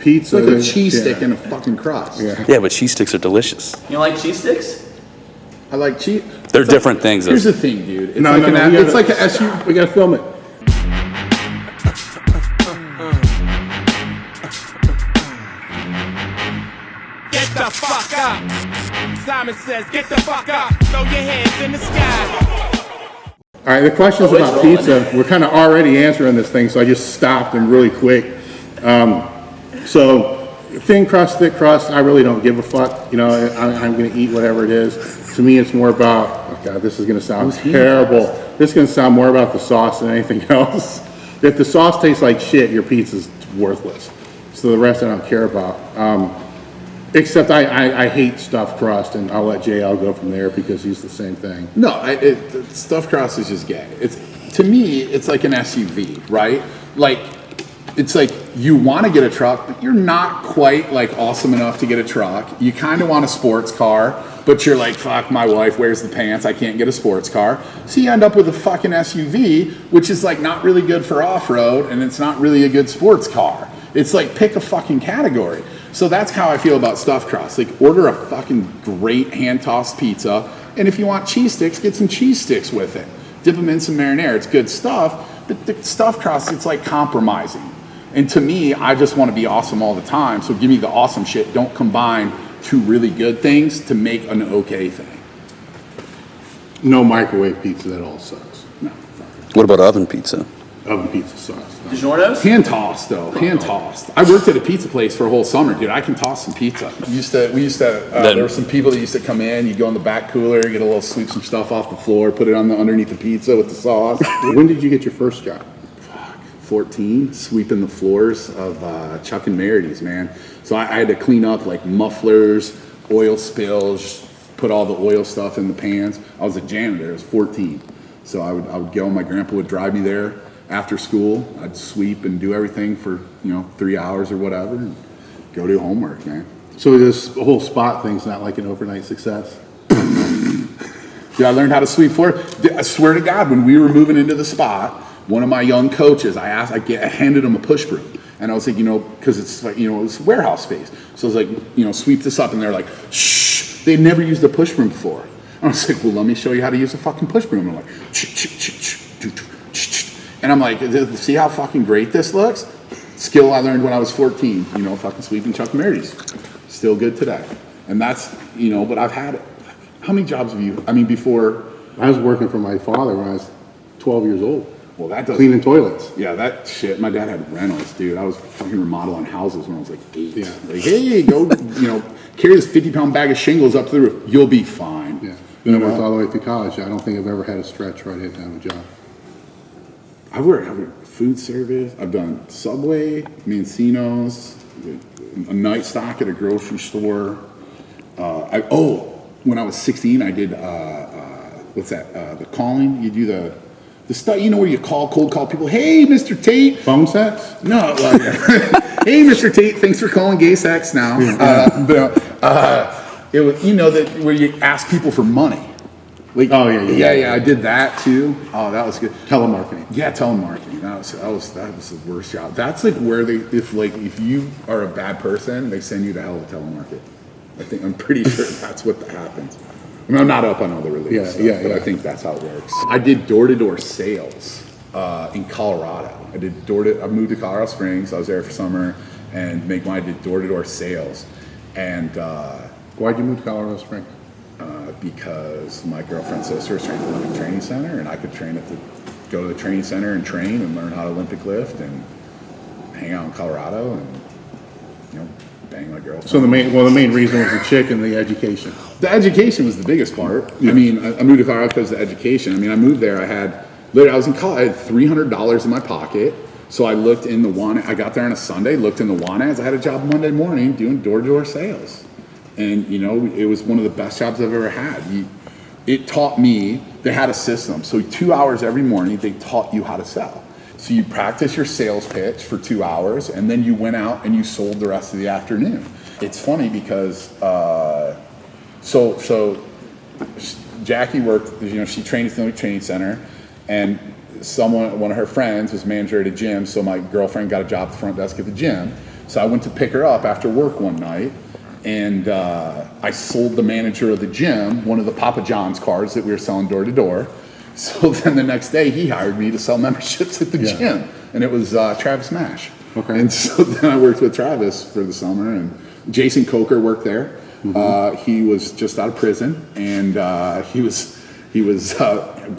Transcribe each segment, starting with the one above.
Pizza. It's like a cheese stick and a fucking crust. Yeah, but cheese sticks are delicious. You like cheese sticks? I like cheese. They're different things. Here's the thing, dude. It's It's like an SUV. We gotta film it. Get the fuck up. Simon says, get the fuck up. Throw your hands in the sky. All right, the questions about pizza, we're kind of already answering this thing, so I just stopped them really quick. So, thin crust, thick crust, I really don't give a fuck. You know, I'm going to eat whatever it is. To me, it's more about, oh God, this is going to sound terrible. This is going to sound more about the sauce than anything else. If the sauce tastes like shit, your pizza's worthless. So the rest I don't care about. Except I hate stuffed crust, and I'll let JL go from there because he's the same thing. No, stuffed crust is just gay. To me, it's like an SUV, right? Like, it's like you want to get a truck, but you're not quite like awesome enough to get a truck. You kind of want a sports car, but you're like, fuck, my wife wears the pants, I can't get a sports car. So you end up with a fucking SUV, which is like not really good for off-road, and it's not really a good sports car. It's like, pick a fucking category. So that's how I feel about stuffed crust. Like, order a fucking great hand-tossed pizza, and if you want cheese sticks, get some cheese sticks with it. Dip them in some marinara. It's good stuff, but the stuffed crust, it's like compromising. And to me, I just want to be awesome all the time, so give me the awesome shit. Don't combine two really good things to make an okay thing. No microwave pizza, that all sucks. No. What about oven pizza? Oven pizza sucks. DiGiorno's? Hand tossed though, hand tossed. I worked at a pizza place for a whole summer, dude. I can toss some pizza. There were some people that used to come in. You go in the back cooler, get a little, sweep some stuff off the floor, put it on underneath the pizza with the sauce. When did you get your first job? 14, sweeping the floors of Chuck and Merity's, man. So I had to clean up like mufflers, oil spills, put all the oil stuff in the pans. I was a janitor. I was 14, so I would go. My grandpa would drive me there after school. I'd sweep and do everything for 3 hours or whatever, and go do homework, man. So this whole spot thing's not like an overnight success? Dude, I learned how to sweep floor. I swear to God, when we were moving into the spot, one of my young coaches, I handed him a push broom. And I was like, because it's like, it's warehouse space. So I was like, sweep this up. And they're like, shh. They'd never used a push broom before. And I was like, well, let me show you how to use a fucking push broom. And I'm like, and I'm like, see how fucking great this looks? Skill I learned when I was 14, fucking sweeping Chuck Merity's. Still good today. And that's, but I've had, how many jobs have you, before? I was working for my father when I was 12 years old. Well, that doesn't... Cleaning toilets. Yeah, that shit. My dad had rentals, dude. I was fucking remodeling houses when I was like 8. Yeah. Like, hey, go, carry this 50-pound bag of shingles up to the roof. You'll be fine. Yeah. Then I worked all the way through college. I don't think I've ever had a stretch where I didn't have a job. I've worked food service. I've done Subway, Mancino's, a night stock at a grocery store. When I was 16, I did, the calling. You do the stuff, where you cold call people. Hey, Mr. Tate. Phone sex? No. Hey, Mr. Tate, thanks for calling Gay Sex now. It was, that where you ask people for money. Like, yeah, I did that too. Oh, that was good. Telemarketing. Yeah, telemarketing. That was the worst job. That's like where if you are a bad person, they send you to hell with telemarket. I'm pretty sure that's what happens. I'm not up on all the release, but I think that's how it works. I did door-to-door sales in Colorado. I moved to Colorado Springs. I was there for summer, and I did door-to-door sales. And why'd you move to Colorado Springs? Because my girlfriend's sister is training at the Olympic Training Center, and I could go to the training center and train and learn how to Olympic lift and hang out in Colorado and bang my girlfriend. So the main reason was the chick and the education. The education was the biggest part. Yeah. I moved to Colorado because of the education. I moved there. I was in college. I had $300 in my pocket. So I looked in the I got there on a Sunday, looked in the want ads. I had a job Monday morning doing door-to-door sales. And, it was one of the best jobs I've ever had. It taught me, they had a system. So 2 hours every morning, they taught you how to sell. So you practice your sales pitch for 2 hours, and then you went out and you sold the rest of the afternoon. It's funny because, so Jackie worked, she trained at the training center, and one of her friends was manager at a gym, so my girlfriend got a job at the front desk at the gym. So I went to pick her up after work one night, and I sold the manager of the gym one of the Papa John's cards that we were selling door to door. So then the next day he hired me to sell memberships at the gym, and it was Travis Mash. Okay. And so then I worked with Travis for the summer, and Jason Coker worked there. He was just out of prison, and he was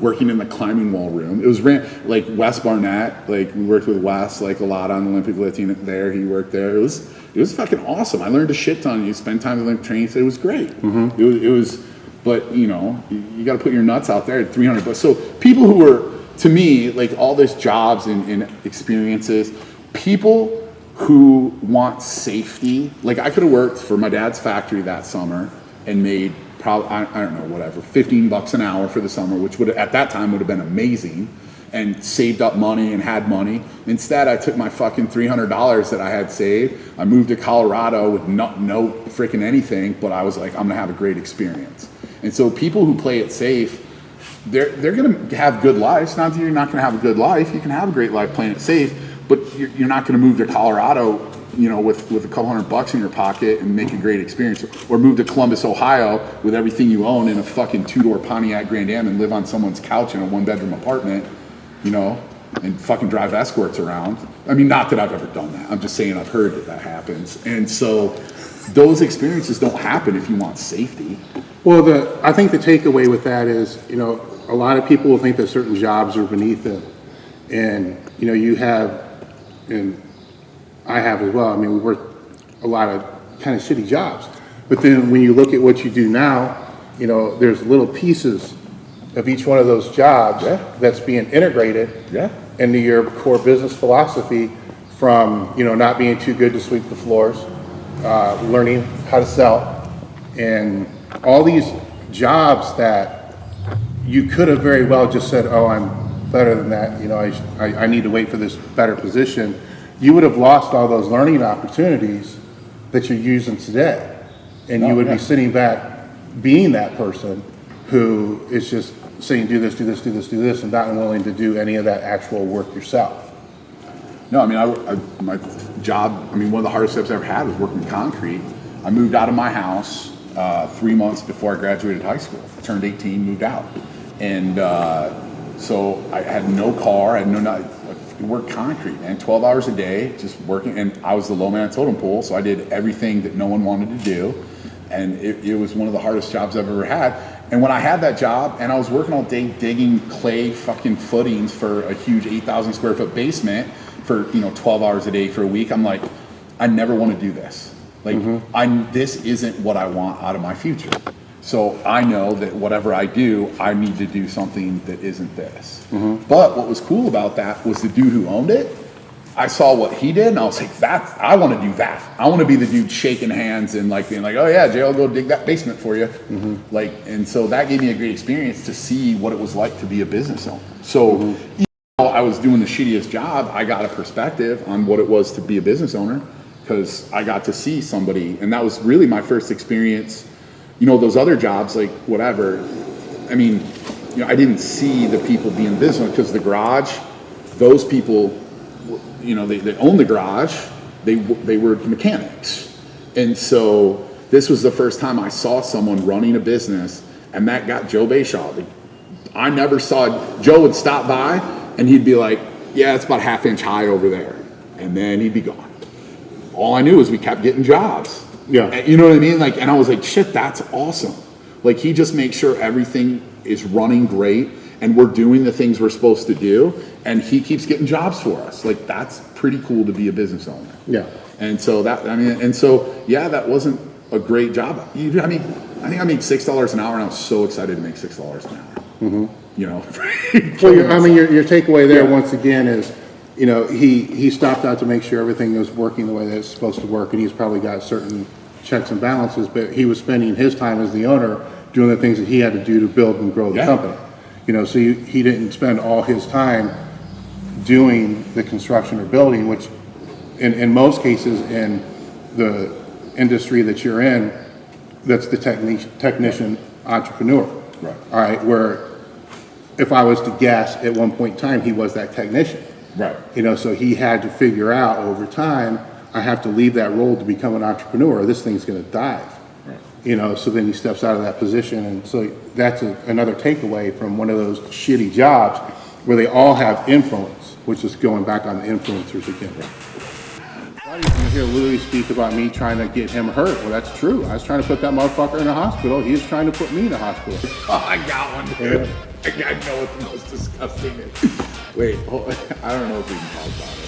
working in the climbing wall room. It was like Wes Barnett, like we worked with Wes like a lot on Olympic lifting there. He worked there. It was fucking awesome. I learned a shit ton. You spend time with Olympic training. So it was great. It was, but you know, you got to put your nuts out there at $300. So people who were, to me, like all this jobs and experiences, people who want safety. Like I could have worked for my dad's factory that summer and made probably, I don't know, whatever, $15 an hour for the summer, which would at that time would have been amazing, and saved up money and had money. Instead, I took my fucking $300 that I had saved. I moved to Colorado with no freaking anything, but I was like, I'm gonna have a great experience. And so people who play it safe, they're gonna have good lives. Not that you're not gonna have a good life. You can have a great life playing it safe, but you're not gonna move to Colorado, you know, with a couple $100 in your pocket and make a great experience, or move to Columbus, Ohio with everything you own in a fucking 2-door Pontiac Grand Am and live on someone's couch in a 1-bedroom apartment, you know, and fucking drive escorts around. I mean, not that I've ever done that. I'm just saying I've heard that happens. And so those experiences don't happen if you want safety. Well, I think the takeaway with that is, you know, a lot of people will think that certain jobs are beneath them. And, you know, you have, and I have as well. I mean, we work a lot of kind of shitty jobs. But then when you look at what you do now, you know, there's little pieces of each one of those jobs that's being integrated into your core business philosophy, from, you know, not being too good to sweep the floors, learning how to sell, and all these jobs that you could have very well just said, oh, I'm better than that, you know, I need to wait for this better position. You would have lost all those learning opportunities that you're using today. And you would be sitting back being that person who is just saying, do this, do this, do this, do this, and not willing to do any of that actual work yourself. No, I mean, my job, I mean, one of the hardest jobs I ever had was working with concrete. I moved out of my house 3 months before I graduated high school. I turned 18, moved out. And so I had no car, I had I worked concrete, man, 12 hours a day, just working. And I was the low man totem pole, so I did everything that no one wanted to do. And it was one of the hardest jobs I've ever had. And when I had that job and I was working all day digging clay fucking footings for a huge 8,000 square foot basement for, you know, 12 hours a day for a week, I'm like, I never want to do this. Like, this isn't what I want out of my future. So I know that whatever I do, I need to do something that isn't this. But what was cool about that was the dude who owned it, I saw what he did and I was like, I want to do that. I want to be the dude shaking hands and like being like, oh yeah, Jay, I'll go dig that basement for you. Like, and so that gave me a great experience to see what it was like to be a business owner. So even though I was doing the shittiest job, I got a perspective on what it was to be a business owner, because I got to see somebody, and that was really my first experience. You know, those other jobs, like whatever, I mean, you know, I didn't see the people being business, because the garage, those people, you know, they own the garage, they were mechanics. And so this was the first time I saw someone running a business, and that got Joe Bayshaw. Like, I never saw, Joe would stop by and he'd be like, yeah, it's about 1/2 inch high over there. And then he'd be gone. All I knew was we kept getting jobs. Yeah. You know what I mean? Like, and I was like, shit, that's awesome. Like, he just makes sure everything is running great and we're doing the things we're supposed to do, and he keeps getting jobs for us. Like, that's pretty cool to be a business owner. Yeah. And so that, I mean, and so, yeah, that wasn't a great job. I mean, I think I made $6 an hour, and I was so excited to make $6 an hour. You know? Well, I mean, your takeaway there, once again, is, you know, he stopped out to make sure everything was working the way that it's supposed to work, and he's probably got certain checks and balances, but he was spending his time as the owner doing the things that he had to do to build and grow the company. You know, so he didn't spend all his time doing the construction or building, which in most cases in the industry that you're in, that's the technician entrepreneur. Right. All right, where if I was to guess, at one point in time, he was that technician. Right. You know, so he had to figure out over time, I have to leave that role to become an entrepreneur, or this thing's going to dive. You know, so then he steps out of that position, and so that's another takeaway from one of those shitty jobs where they all have influence, which is going back on the influencers again. You can hear Louis speak about me trying to get him hurt. Well, that's true. I was trying to put that motherfucker in a hospital. He was trying to put me in a hospital. Oh, I got one, dude. I know what the most disgusting is. Wait, I don't know if we can talk about it.